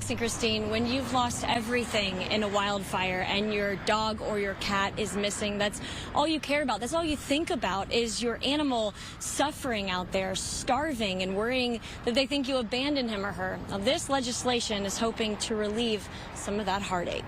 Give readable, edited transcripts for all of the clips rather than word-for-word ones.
And Christine, when you've lost everything in a wildfire and your dog or your cat is missing, that's all you care about. That's all you think about is your animal suffering out there, starving and worrying that they think you abandoned him or her. Now, this legislation is hoping to relieve some of that heartache.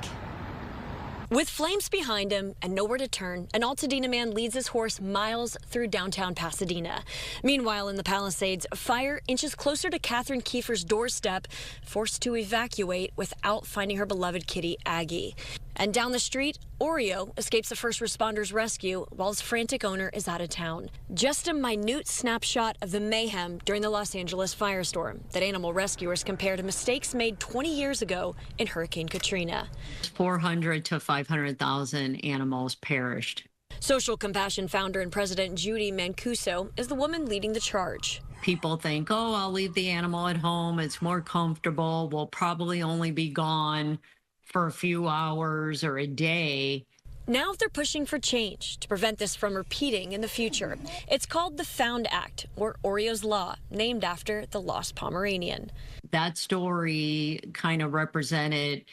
With flames behind him and nowhere to turn, an Altadena man leads his horse miles through downtown Pasadena. Meanwhile, in the Palisades, fire inches closer to Catherine Kiefer's doorstep, forced to evacuate without finding her beloved kitty, Aggie. And down the street, Oreo escapes a first responders' rescue while his frantic owner is out of town. Just a minute snapshot of the mayhem during the Los Angeles firestorm that animal rescuers compare to mistakes made 20 years ago in Hurricane Katrina. 400 to 500,000 animals perished. Social Compassion founder and president Judy Mancuso is the woman leading the charge. People think, oh, I'll leave the animal at home. It's more comfortable. We'll probably only be gone for a few hours or a day. Now they're pushing for change to prevent this from repeating in the future. It's called the Found Act, or Oreo's Law, named after the lost Pomeranian. That story kind of represented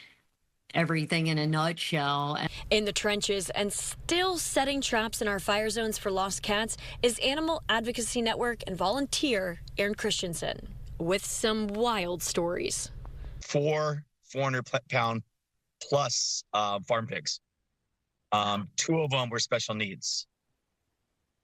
everything in a nutshell. In the trenches and still setting traps in our fire zones for lost cats is Animal Advocacy Network and volunteer Aaron Christensen with some wild stories. 400-pound plus farm pigs. 2 of them were special needs.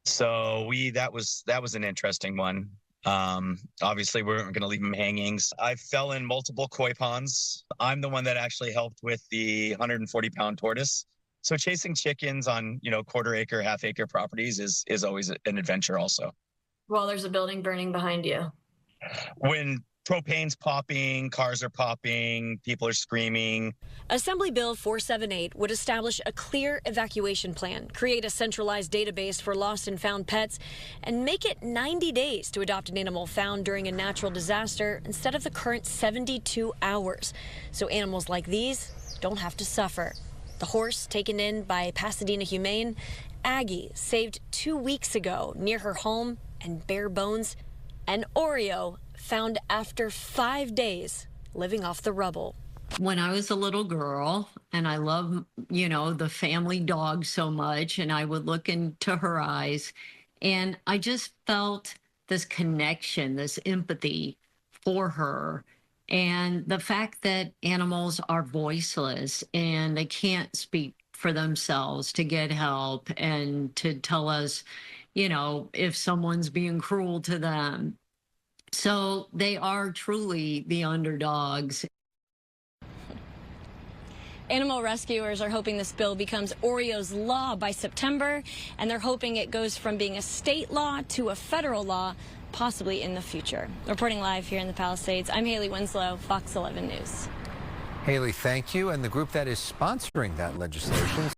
So that was an interesting one. Obviously, we weren't going to leave them hangings. I fell in multiple koi ponds. I'm the one that actually helped with the 140-pound tortoise. So chasing chickens on, quarter-acre, half-acre properties is always an adventure also. Well, there's a building burning behind you. When propane's popping, cars are popping, people are screaming. Assembly Bill 478 would establish a clear evacuation plan, create a centralized database for lost and found pets, and make it 90 days to adopt an animal found during a natural disaster instead of the current 72 hours. So animals like these don't have to suffer. The horse taken in by Pasadena Humane, Aggie, saved 2 weeks ago near her home, and bare bones, and Oreo, found after 5 days living off the rubble. When I was a little girl, and I love, the family dog so much, and I would look into her eyes, and I just felt this connection, this empathy for her. And the fact that animals are voiceless and they can't speak for themselves to get help and to tell us, if someone's being cruel to them. So they are truly the underdogs. Animal rescuers are hoping this bill becomes Oreo's law by September, and they're hoping it goes from being a state law to a federal law, possibly in the future. Reporting live here in the Palisades, I'm Haley Winslow, Fox 11 News. Haley, thank you. And the group that is sponsoring that legislation